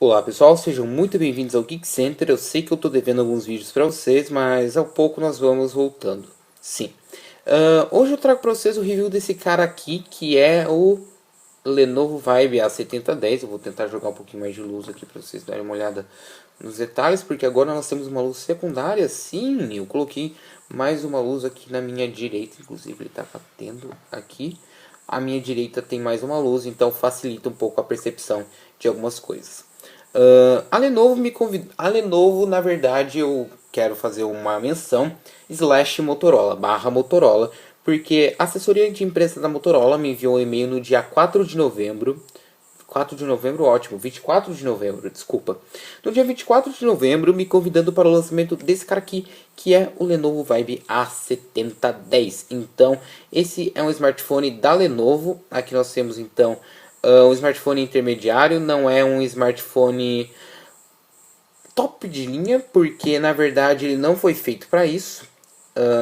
Olá pessoal, sejam muito bem-vindos ao Geek Center. Eu sei que eu estou devendo alguns vídeos para vocês, mas ao pouco nós vamos voltando. Sim. Hoje eu trago para vocês o review desse cara aqui, que é o Lenovo Vibe A7010. Eu vou tentar jogar um pouquinho mais de luz aqui para vocês darem uma olhada nos detalhes, porque agora nós temos uma luz secundária. Sim, eu coloquei mais uma luz aqui na minha direita, inclusive ele está batendo aqui. A minha direita tem mais uma luz, então facilita um pouco a percepção de algumas coisas. A Lenovo me convidou. A Lenovo, na verdade, eu quero fazer uma menção slash Motorola, barra Motorola, porque a assessoria de imprensa da Motorola me enviou um e-mail no dia 4 de novembro. 4 de novembro, ótimo, 24 de novembro, desculpa. No dia 24 de novembro, me convidando para o lançamento desse cara aqui, que é o Lenovo Vibe A7010. Então, esse é um smartphone da Lenovo. Aqui nós temos, então, um smartphone intermediário, não é um smartphone top de linha, porque na verdade ele não foi feito para isso.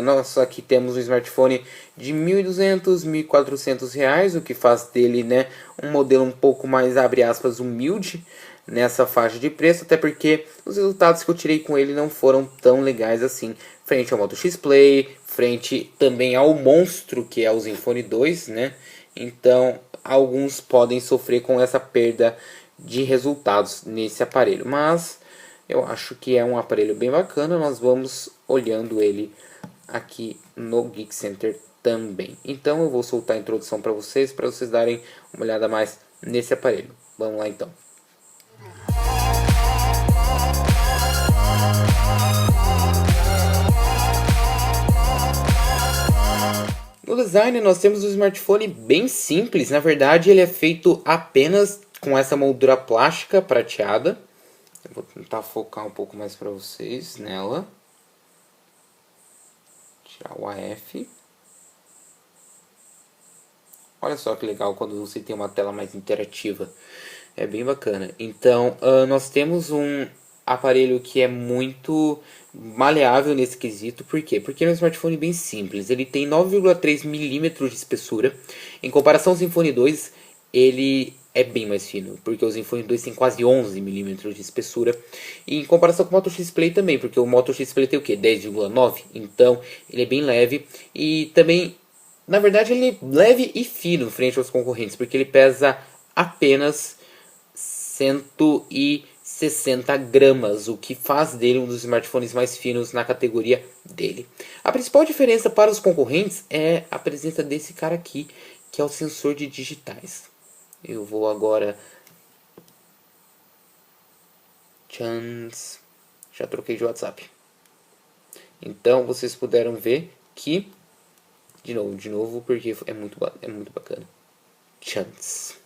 Nós aqui temos um smartphone de R$ 1.200, R$ 1.400 reais, o que faz dele, né, um modelo um pouco mais, abre aspas, humilde nessa faixa de preço, até porque os resultados que eu tirei com ele não foram tão legais assim, frente ao Moto X Play, frente também ao monstro que é o Zenfone 2, né? Então, alguns podem sofrer com essa perda de resultados nesse aparelho, mas eu acho que é um aparelho bem bacana. Nós vamos olhando ele aqui no Geek Center também. Então eu vou soltar a introdução para vocês darem uma olhada mais nesse aparelho. Vamos lá então. No design nós temos um smartphone bem simples. Na verdade ele é feito apenas com essa moldura plástica prateada. Eu vou tentar focar um pouco mais para vocês nela. Tirar o AF. Olha só que legal quando você tem uma tela mais interativa. É bem bacana. Então, nós temos um aparelho que é muito maleável nesse quesito. Por quê? Porque é um smartphone bem simples. Ele tem 9,3 milímetros de espessura. Em comparação ao Zenfone 2, ele é bem mais fino, porque o Zenfone 2 tem quase 11 milímetros de espessura. E em comparação com o Moto X Play também, porque o Moto X Play tem o quê? 10,9. Então, ele é bem leve. E também, na verdade, ele é leve e fino frente aos concorrentes, porque ele pesa apenas 160 gramas, o que faz dele um dos smartphones mais finos na categoria dele. A principal diferença para os concorrentes é a presença desse cara aqui, que é o sensor de digitais. Eu vou agora... Chans. Já troquei de WhatsApp. Então vocês puderam ver que... De novo, porque é muito bacana. Chans.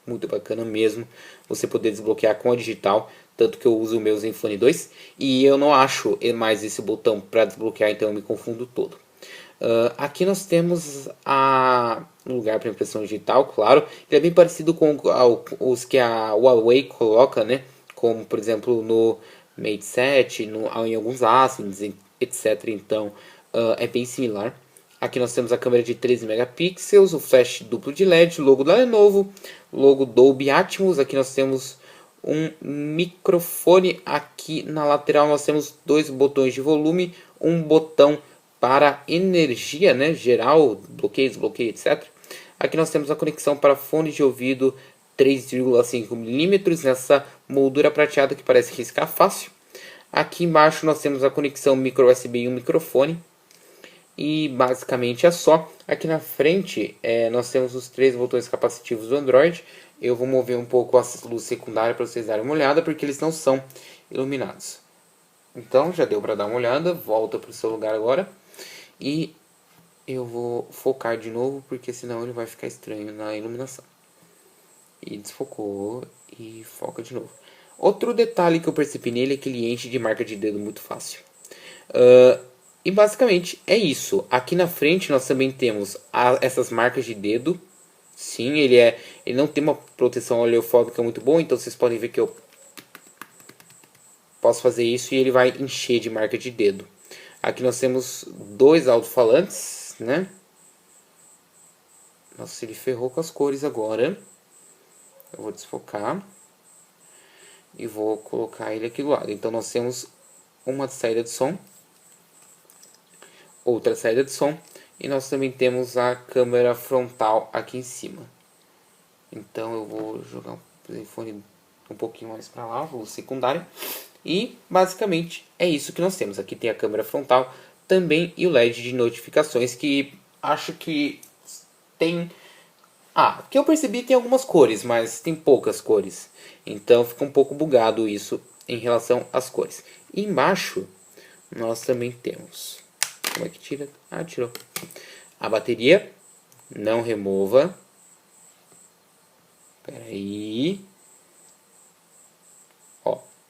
Muito bacana mesmo você poder desbloquear com a digital, tanto que eu uso o meu Zenfone 2 e eu não acho mais esse botão para desbloquear, então eu me confundo todo. Aqui nós temos um lugar para impressão digital, claro, ele é bem parecido com os que a Huawei coloca, né? Como por exemplo no Mate 7, em alguns Asus, etc. Então é bem similar. Aqui nós temos a câmera de 13 megapixels, o flash duplo de LED, logo da Lenovo, logo Dolby Atmos. Aqui nós temos um microfone. Aqui na lateral nós temos dois botões de volume, um botão para energia, né, geral, bloqueio, desbloqueio, etc. Aqui nós temos a conexão para fone de ouvido 3,5 milímetros nessa moldura prateada que parece riscar fácil. Aqui embaixo nós temos a conexão micro USB e um microfone. E basicamente é só. Aqui na frente nós temos os três botões capacitivos do Android. Eu vou mover um pouco a luz secundária para vocês darem uma olhada, porque eles não são iluminados. Então já deu para dar uma olhada. Volta para o seu lugar agora. E eu vou focar de novo, porque senão ele vai ficar estranho na iluminação. E desfocou e foca de novo. Outro detalhe que eu percebi nele é que ele enche de marca de dedo muito fácil. E basicamente é isso. Aqui na frente nós também temos essas marcas de dedo. Sim, ele não tem uma proteção oleofóbica muito boa, então vocês podem ver que eu posso fazer isso e ele vai encher de marca de dedo. Aqui nós temos dois alto-falantes, né? Nossa, ele ferrou com as cores agora. Eu vou desfocar. e vou colocar ele aqui do lado. Então nós temos uma saída de som, outra saída de som, e nós também temos a câmera frontal aqui em cima. Então eu vou jogar o telefone um pouquinho mais para lá, o secundário. E basicamente é isso que nós temos. Aqui tem a câmera frontal também e o LED de notificações, que acho que tem... que eu percebi tem algumas cores, mas tem poucas cores. Então fica um pouco bugado isso em relação às cores. E embaixo nós também temos... Como é que tira? Tirou. A bateria. Não remova. Espera aí.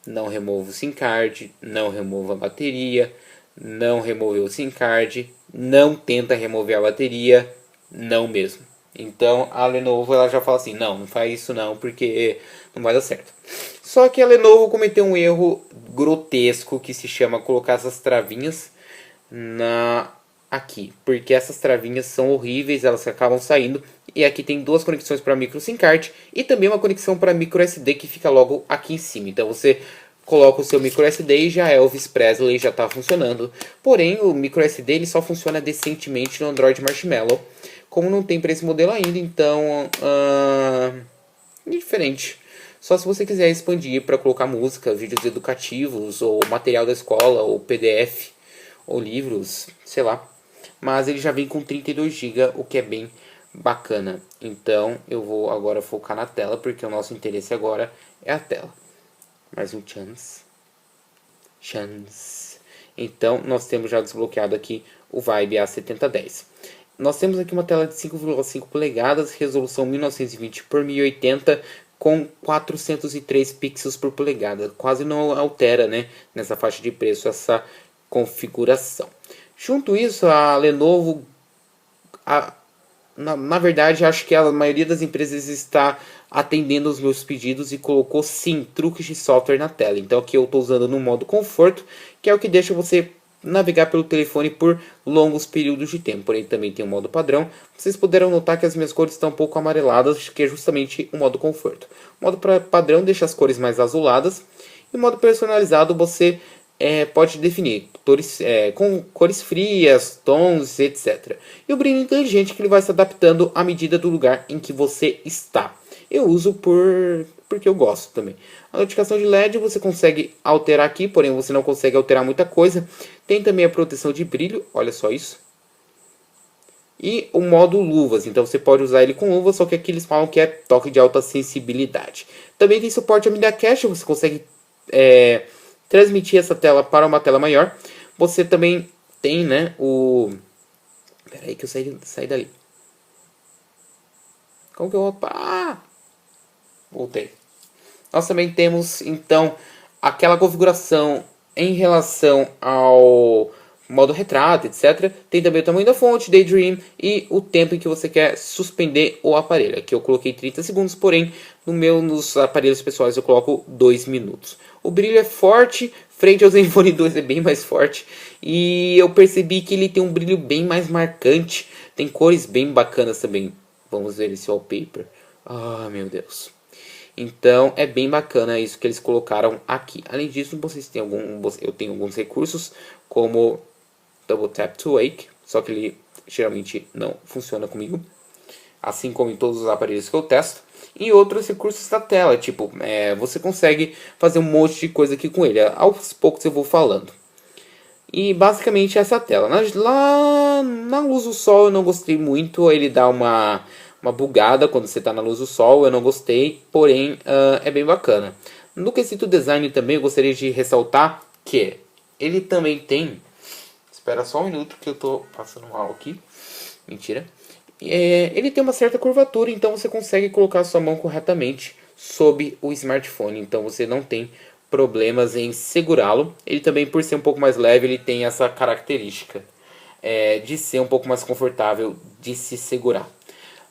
Não remova o SIM card. Não remova a bateria. Não removeu o SIM card. Não tenta remover a bateria. Não mesmo. Então a Lenovo ela já fala assim, não faz isso não, porque não vai dar certo. Só que a Lenovo cometeu um erro grotesco que se chama colocar essas travinhas aqui, porque essas travinhas são horríveis, elas acabam saindo. E aqui tem duas conexões para micro SIM card e também uma conexão para micro SD que fica logo aqui em cima. Então você coloca o seu micro SD e já Elvis Presley já está funcionando. Porém o micro SD ele só funciona decentemente no Android Marshmallow. Como não tem para esse modelo ainda, então é diferente. Só se você quiser expandir para colocar música, vídeos educativos, ou material da escola, ou PDF, ou livros, sei lá. Mas ele já vem com 32 GB, o que é bem bacana. Então eu vou agora focar na tela, porque o nosso interesse agora é a tela. Mais um chance. Então nós temos já desbloqueado aqui o Vibe A7010. Nós temos aqui uma tela de 5,5 polegadas, resolução 1920 por 1080, com 403 pixels por polegada. Quase não altera, né, nessa faixa de preço essa configuração. Junto isso, a Lenovo, na verdade, acho que a maioria das empresas está atendendo os meus pedidos e colocou sim truques de software na tela. Então aqui eu estou usando no modo conforto, que é o que deixa você navegar pelo telefone por longos períodos de tempo. Porém também tem o modo padrão. Vocês puderam notar que as minhas cores estão um pouco amareladas, que é justamente o modo conforto. O modo padrão deixa as cores mais azuladas. E o modo personalizado você pode definir com cores frias, tons, etc. E o brilho inteligente que ele vai se adaptando à medida do lugar em que você está. Eu uso porque eu gosto também. A notificação de LED você consegue alterar aqui, porém você não consegue alterar muita coisa. Tem também a proteção de brilho, olha só isso. E o modo luvas, então você pode usar ele com luvas, só que aqui eles falam que é toque de alta sensibilidade. Também tem suporte a Media Cache, você consegue transmitir essa tela para uma tela maior. Você também tem, né, o... Espera aí que eu saí dali. Como que eu vou... Voltei. Nós também temos, então, aquela configuração em relação ao modo retrato, etc. Tem também o tamanho da fonte, Daydream e o tempo em que você quer suspender o aparelho. Aqui eu coloquei 30 segundos, porém nos aparelhos pessoais eu coloco 2 minutos. O brilho é forte, frente ao Zenfone 2 é bem mais forte. E eu percebi que ele tem um brilho bem mais marcante. Tem cores bem bacanas também. Vamos ver esse wallpaper. Meu Deus. Então é bem bacana isso que eles colocaram aqui. Além disso, eu tenho alguns recursos como Double Tap to Wake, só que ele geralmente não funciona comigo, assim como em todos os aparelhos que eu testo. E outros recursos da tela, tipo, você consegue fazer um monte de coisa aqui com ele. Aos poucos eu vou falando. E basicamente essa tela. Lá na luz do sol eu não gostei muito, ele dá uma bugada quando você está na luz do sol, eu não gostei, porém é bem bacana. No quesito design também eu gostaria de ressaltar que ele também tem... Espera só um minuto que eu estou passando mal aqui. Mentira. Ele tem uma certa curvatura, então você consegue colocar a sua mão corretamente sob o smartphone. Então você não tem problemas em segurá-lo. Ele também, por ser um pouco mais leve, ele tem essa característica de ser um pouco mais confortável de se segurar.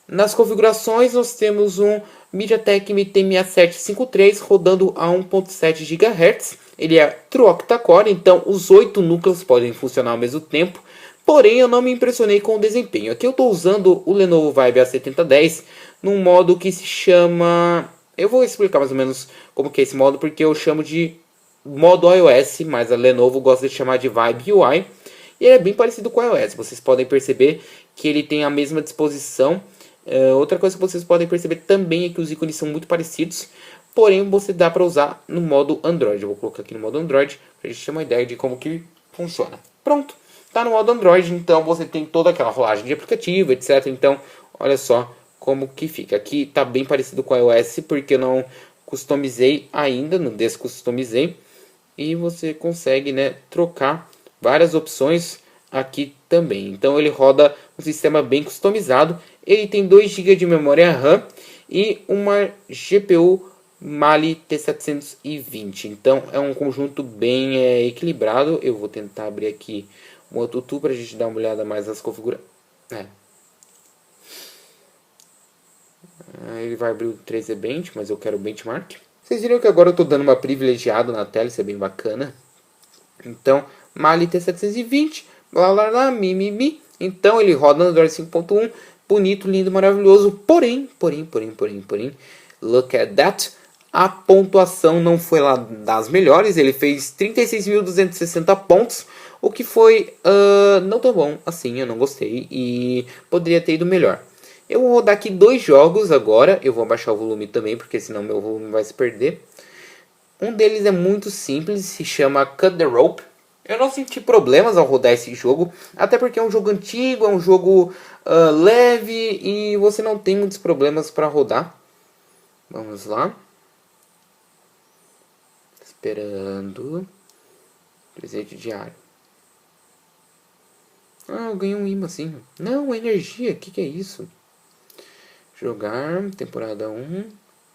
Nas configurações nós temos um MediaTek MT6753 rodando a 1.7 GHz. Ele é True Octa-core, então os 8 núcleos podem funcionar ao mesmo tempo. Porém eu não me impressionei com o desempenho. Aqui eu estou usando o Lenovo Vibe A7010 num modo que se chama Eu vou explicar mais ou menos como que é esse modo, porque eu chamo de modo iOS, mas a Lenovo gosta de chamar de Vibe UI. E ele é bem parecido com o iOS. Vocês podem perceber que ele tem a mesma disposição. Outra coisa que vocês podem perceber também é que os ícones são muito parecidos. Porém, você dá para usar no modo Android. Eu vou colocar aqui no modo Android para a gente ter uma ideia de como que funciona. Pronto, está no modo Android. Então você tem toda aquela rolagem de aplicativo, etc. Então, olha só como que fica. Aqui está bem parecido com o iOS porque eu não customizei ainda, não descustomizei. E você consegue, né, trocar várias opções aqui também. Então ele roda um sistema bem customizado. Ele tem 2 GB de memória RAM e uma GPU Mali T720. Então é um conjunto bem equilibrado. Eu vou tentar abrir aqui o AnTuTu para a gente dar uma olhada mais nas configurações. Ele vai abrir o 3D Bench, mas eu quero o benchmark. Vocês viram que agora eu estou dando uma privilegiada na tela, isso é bem bacana. Então, Mali T720, blá blá blá, mi. Então ele roda no Android 5.1, bonito, lindo, maravilhoso. Porém, look at that. A pontuação não foi lá das melhores. Ele fez 36.260 pontos, o que foi não tão bom assim, eu não gostei e poderia ter ido melhor. Eu vou rodar aqui 2 jogos agora. Eu vou abaixar o volume também, porque senão meu volume vai se perder. Um deles é muito simples, se chama Cut the Rope. Eu não senti problemas ao rodar esse jogo, até porque é um jogo antigo, é um jogo leve e você não tem muitos problemas para rodar. Vamos lá. Esperando. Presente diário. Ah, eu ganhei um imãzinho. Não, energia, o que é isso? Jogar, temporada 1,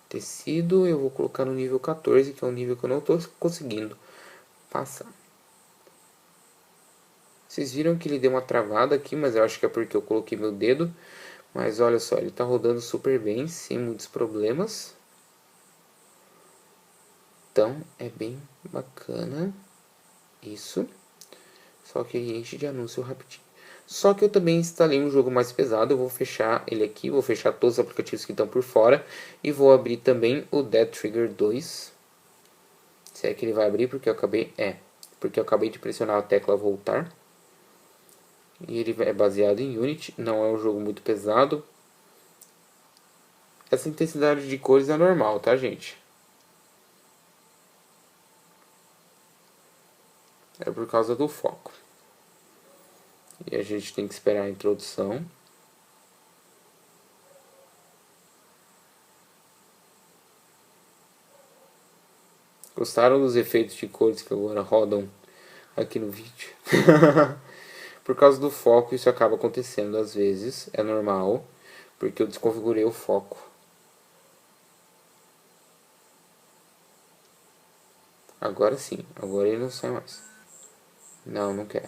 tecido, eu vou colocar no nível 14, que é um nível que eu não estou conseguindo passar. Vocês viram que ele deu uma travada aqui, mas eu acho que é porque eu coloquei meu dedo. Mas olha só, ele está rodando super bem, sem muitos problemas. Então, é bem bacana isso. Só que aí enche de anúncio rapidinho. Só que eu também instalei um jogo mais pesado. Eu vou fechar ele aqui, vou fechar todos os aplicativos que estão por fora. E vou abrir também o Dead Trigger 2. Se é que ele vai abrir, porque eu acabei de pressionar a tecla voltar. E ele é baseado em Unity, não é um jogo muito pesado. Essa intensidade de cores é normal, tá, gente? É por causa do foco. E a gente tem que esperar a introdução. Gostaram dos efeitos de cores que agora rodam aqui no vídeo? Por causa do foco isso acaba acontecendo às vezes, é normal, porque eu desconfigurei o foco. Agora sim, agora ele não sai mais. Não quero.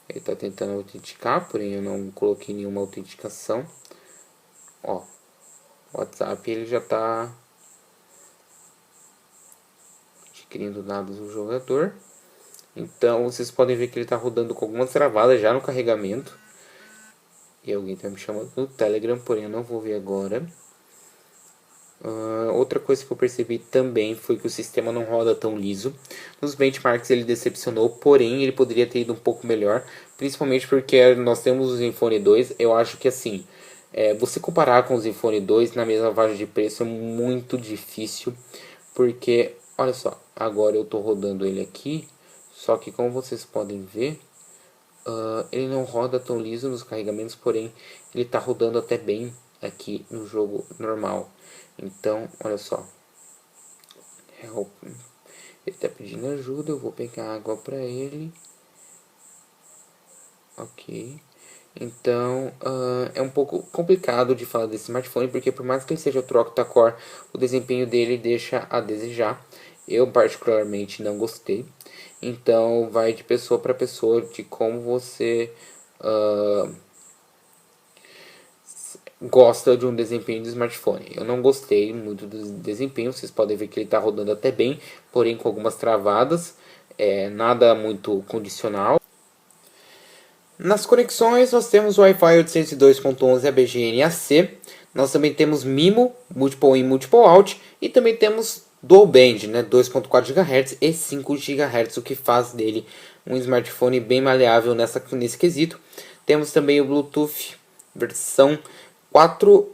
Ele está tentando autenticar, porém eu não coloquei nenhuma autenticação. Ó, o WhatsApp ele já está adquirindo dados do jogador. Então vocês podem ver que ele está rodando com algumas travadas já no carregamento. E alguém está me chamando no Telegram, porém eu não vou ver agora. Outra coisa que eu percebi também foi que o sistema não roda tão liso. Nos benchmarks ele decepcionou, porém ele poderia ter ido um pouco melhor. Principalmente porque nós temos o Zenfone 2. Eu acho que assim, você comparar com o Zenfone 2 na mesma faixa de preço é muito difícil. Porque, olha só, agora eu estou rodando ele aqui. Só que como vocês podem ver, ele não roda tão liso nos carregamentos, porém ele está rodando até bem aqui no jogo normal. Então, olha só. Help. Ele está pedindo ajuda, eu vou pegar água para ele. Ok. Então, é um pouco complicado de falar desse smartphone, porque por mais que ele seja o octa-core, o desempenho dele deixa a desejar. Eu particularmente não gostei. Então, vai de pessoa para pessoa de como você gosta de um desempenho de smartphone. Eu não gostei muito do desempenho, vocês podem ver que ele está rodando até bem, porém com algumas travadas, nada muito condicional. Nas conexões nós temos o Wi-Fi 802.11 ABGN AC, Nós também temos MIMO, Multiple In, Multiple Out, e também temos Dual Band, né, 2.4 GHz e 5 GHz, o que faz dele um smartphone bem maleável nesse quesito. Temos também o Bluetooth versão 4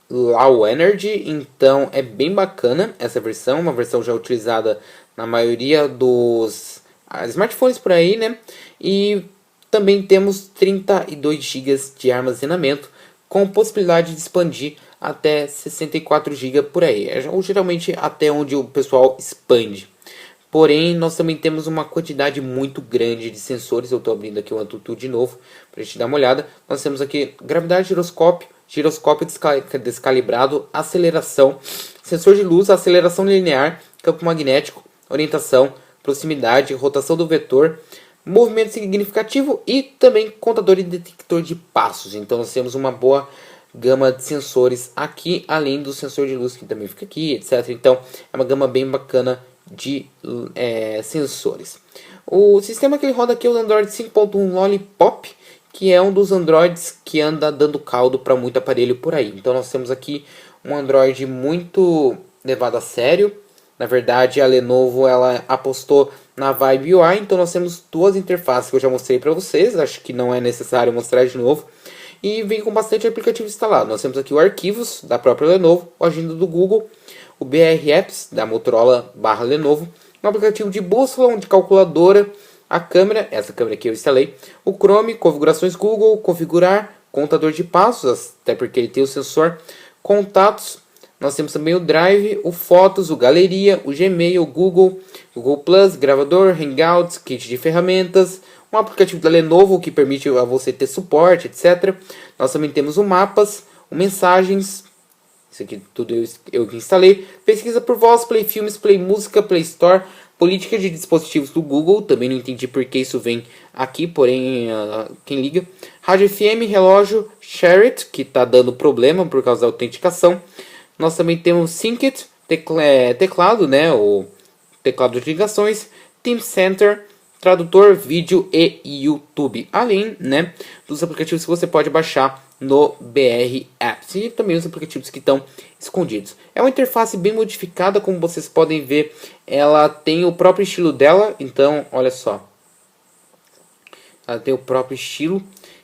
Low Energy, então é bem bacana essa versão, uma versão já utilizada na maioria dos smartphones por aí, né? E também temos 32 GB de armazenamento, com possibilidade de expandir até 64 GB por aí, ou geralmente até onde o pessoal expande. Porém, nós também temos uma quantidade muito grande de sensores. Eu estou abrindo aqui o AnTuTu de novo para a gente dar uma olhada. Nós temos aqui gravidade, giroscópio descalibrado, aceleração, sensor de luz, aceleração linear, campo magnético, orientação, proximidade, rotação do vetor, movimento significativo e também contador e detector de passos. Então nós temos uma boa gama de sensores aqui, além do sensor de luz que também fica aqui, etc. Então é uma gama bem bacana de sensores. O sistema que ele roda aqui é o Android 5.1 Lollipop, que é um dos Androids que anda dando caldo para muito aparelho por aí. Então nós temos aqui um Android muito levado a sério. Na verdade, a Lenovo ela apostou na Vibe UI, então nós temos duas interfaces que eu já mostrei para vocês, acho que não é necessário mostrar de novo. E vem com bastante aplicativo instalado. Nós temos aqui o Arquivos da própria Lenovo, o Agenda do Google, o BR Apps da Motorola/Lenovo, um aplicativo de bússola, de calculadora, a câmera, essa câmera aqui eu instalei, o Chrome, configurações Google, configurar, contador de passos, até porque ele tem o sensor, contatos, nós temos também o Drive, o Fotos, o Galeria, o Gmail, o Google, Google Plus, gravador, Hangouts, kit de ferramentas, um aplicativo da Lenovo que permite a você ter suporte, etc. Nós também temos o Mapas, o Mensagens, isso aqui tudo eu instalei, pesquisa por voz, Play Filmes, Play Música, Play Store, política de dispositivos do Google, também não entendi porque isso vem aqui, porém quem liga. Rádio FM, relógio, Share It, que está dando problema por causa da autenticação. Nós também temos Syncit, teclado, né, o teclado de ligações, Team Center, tradutor, vídeo e YouTube. Além, né, dos aplicativos que você pode baixar no BR Apps e também os aplicativos que estão escondidos. É uma interface bem modificada, como vocês podem ver, ela tem o próprio estilo dela, então olha só, ela tem o próprio estilo.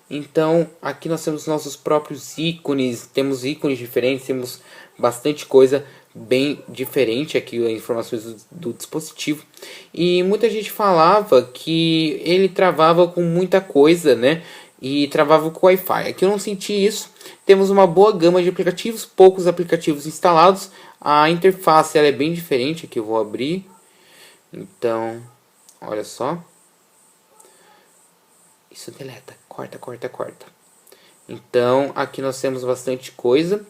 Então aqui nós temos nossos próprios ícones, temos ícones diferentes, temos bastante coisa bem diferente aqui, informações do dispositivo. E muita gente falava que ele travava com muita coisa, né? E travava com Wi-Fi. Aqui eu não senti isso. Temos uma boa gama de aplicativos, poucos aplicativos instalados. A interface ela é bem diferente. Aqui eu vou abrir. Então, olha só. Isso deleta, corta. Então, aqui nós temos bastante coisa.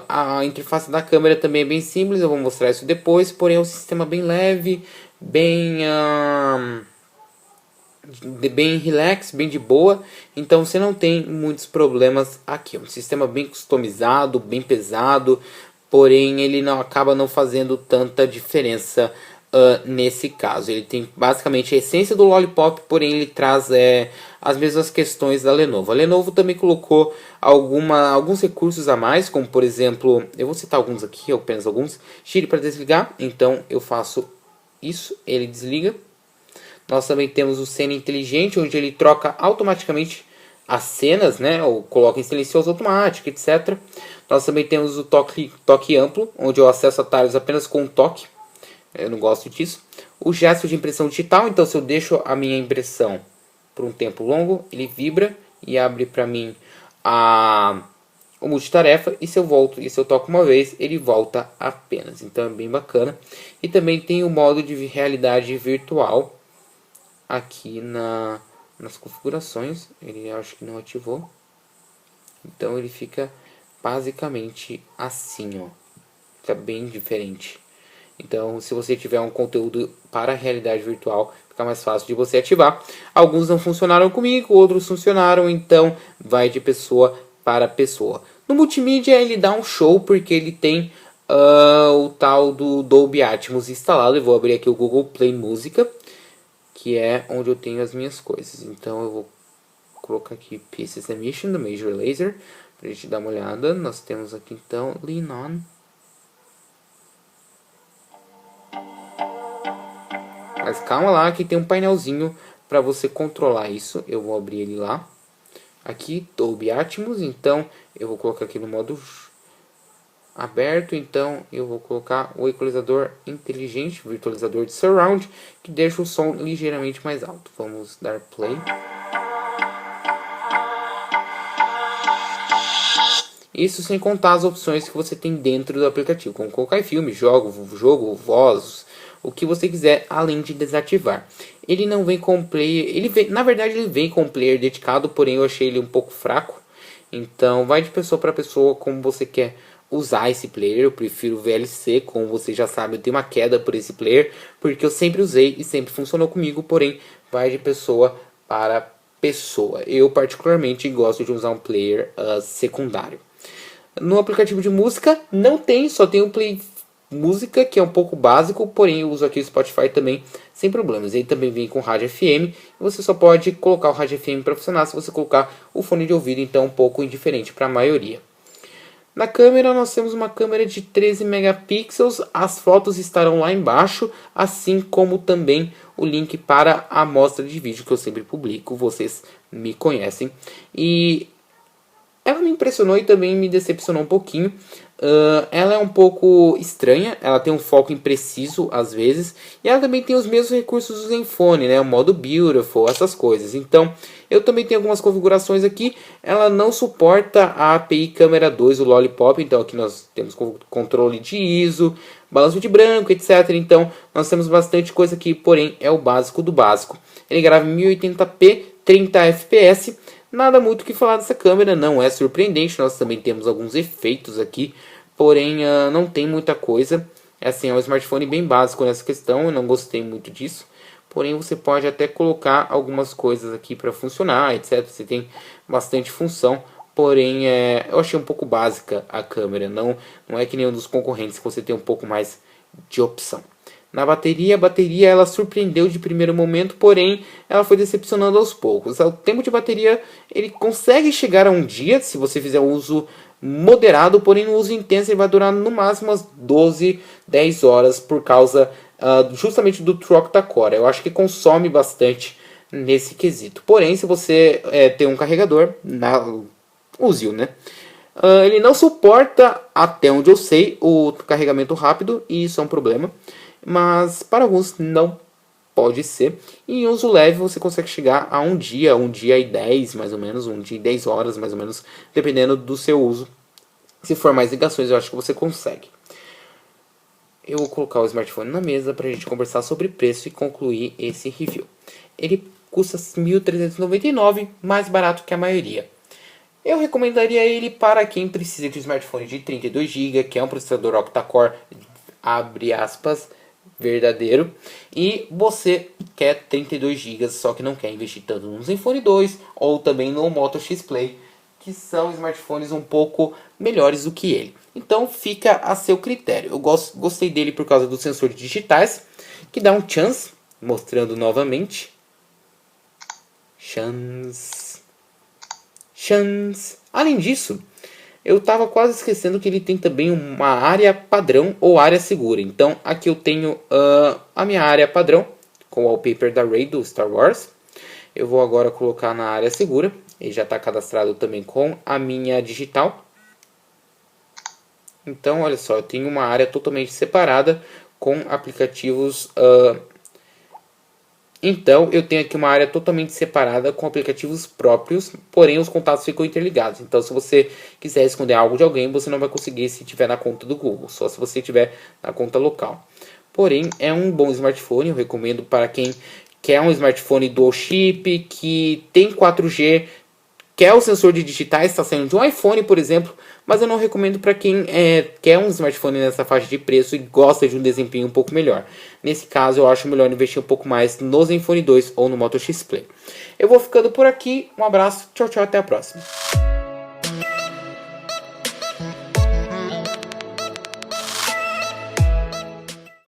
A interface da câmera também é bem simples, eu vou mostrar isso depois. Porém, é um sistema bem leve, bem relax, bem de boa. Então, você não tem muitos problemas aqui. É um sistema bem customizado, bem pesado. Porém, ele não acaba não fazendo tanta diferença nesse caso. Ele tem basicamente a essência do Lollipop, porém ele traz as mesmas questões da Lenovo. A Lenovo também colocou alguns recursos a mais, como por exemplo, eu vou citar alguns aqui, apenas alguns. Gire para desligar, então eu faço isso, ele desliga. Nós também temos o Cena Inteligente, onde ele troca automaticamente as cenas, né, ou coloca em silencioso automático, etc. Nós também temos o toque amplo, onde eu acesso atalhos apenas com um toque. Eu não gosto disso. O gesto de impressão digital, então se eu deixo a minha impressão por um tempo longo, ele vibra e abre para mim o multitarefa. E se eu toco uma vez, ele volta apenas. Então é bem bacana. E também tem o modo de realidade virtual aqui nas configurações. Ele acho que não ativou. Então ele fica basicamente assim, ó. Fica bem diferente. Então, se você tiver um conteúdo para a realidade virtual, fica mais fácil de você ativar. Alguns não funcionaram comigo, outros funcionaram, então vai de pessoa para pessoa. No multimídia ele dá um show porque ele tem o tal do Dolby Atmos instalado. Eu vou abrir aqui o Google Play Música, que é onde eu tenho as minhas coisas. Então eu vou colocar aqui Pieces Emission do Major Lazer, para Pra gente dar uma olhada, nós temos aqui então Lean On. Mas calma lá que tem um painelzinho para você controlar isso. Eu vou abrir ele lá. Aqui, Dolby Atmos, então eu vou colocar aqui no modo aberto. Então eu vou colocar o equalizador inteligente, virtualizador de surround, que deixa o som ligeiramente mais alto. Vamos dar play. Isso sem contar as opções que você tem dentro do aplicativo, como colocar filme, jogo, voz, o que você quiser, além de desativar. Ele não vem com player, na verdade ele vem com um player dedicado, porém eu achei ele um pouco fraco. Então vai de pessoa para pessoa como você quer usar esse player. Eu prefiro o VLC, como você já sabe, eu tenho uma queda por esse player, porque eu sempre usei e sempre funcionou comigo, porém vai de pessoa para pessoa. Eu particularmente gosto de usar um player secundário. No aplicativo de música não tem, só tem o Play Música, que é um pouco básico, porém eu uso aqui o Spotify também sem problemas. Ele também vem com rádio FM, e você só pode colocar o rádio FM para funcionar se você colocar o fone de ouvido, então um pouco indiferente para a maioria. Na câmera nós temos uma câmera de 13 megapixels, as fotos estarão lá embaixo, assim como também o link para a amostra de vídeo que eu sempre publico, vocês me conhecem. E ela me impressionou e também me decepcionou um pouquinho. Ela é um pouco estranha, ela tem um foco impreciso às vezes, e ela também tem os mesmos recursos do Zenfone, né? O modo Beautiful, essas coisas. Então, eu também tenho algumas configurações aqui. Ela não suporta a API Câmera 2, o Lollipop, então aqui nós temos controle de ISO, balanço de branco, etc. Então, nós temos bastante coisa aqui, porém é o básico do básico. Ele grava em 1080p, 30 fps. Nada muito o que falar dessa câmera, não é surpreendente. Nós também temos alguns efeitos aqui, porém não tem muita coisa. Assim, é um smartphone bem básico nessa questão, eu não gostei muito disso. Porém, você pode até colocar algumas coisas aqui para funcionar, etc. Você tem bastante função, porém eu achei um pouco básica a câmera. Não é que nenhum dos concorrentes que você tem um pouco mais de opção. Na bateria, a bateria ela surpreendeu de primeiro momento, porém ela foi decepcionando aos poucos. O tempo de bateria ele consegue chegar a um dia, se você fizer um uso moderado, porém no uso intenso ele vai durar no máximo umas 12, 10 horas por causa justamente do True Octa-core. Eu acho que consome bastante nesse quesito. Porém, se você tem um carregador, use-o, né? Ele não suporta, até onde eu sei, o carregamento rápido, e isso é um problema. Mas para alguns não pode ser. E em uso leve você consegue chegar a um dia e 10 mais ou menos, um dia e 10 horas mais ou menos, dependendo do seu uso. Se for mais ligações eu acho que você consegue. Eu vou colocar o smartphone na mesa para a gente conversar sobre preço e concluir esse review. Ele custa R$ 1.399, mais barato que a maioria. Eu recomendaria ele para quem precisa de um smartphone de 32 GB, que é um processador octa-core, abre aspas, verdadeiro, e você quer 32 GB, só que não quer investir tanto no Zenfone 2 ou também no Moto X Play, que são smartphones um pouco melhores do que ele. Então fica a seu critério. Eu gostei dele por causa dos sensores digitais, que dá um chance, mostrando novamente. Chance. Além disso, eu estava quase esquecendo que ele tem também uma área padrão ou área segura. Então aqui eu tenho a minha área padrão com o wallpaper da Rey do Star Wars. Eu vou agora colocar na área segura. Ele já está cadastrado também com a minha digital. Então olha só, eu tenho uma área totalmente separada com aplicativos. Então eu tenho aqui uma área totalmente separada com aplicativos próprios, porém os contatos ficam interligados. Então se você quiser esconder algo de alguém, você não vai conseguir se tiver na conta do Google, só se você tiver na conta local. Porém é um bom smartphone, eu recomendo para quem quer um smartphone dual chip, que tem 4G, quer o sensor de digitais, está saindo de um iPhone, por exemplo, mas eu não recomendo para quem quer um smartphone nessa faixa de preço e gosta de um desempenho um pouco melhor. Nesse caso, eu acho melhor investir um pouco mais no Zenfone 2 ou no Moto X Play. Eu vou ficando por aqui, um abraço, tchau, tchau, até a próxima.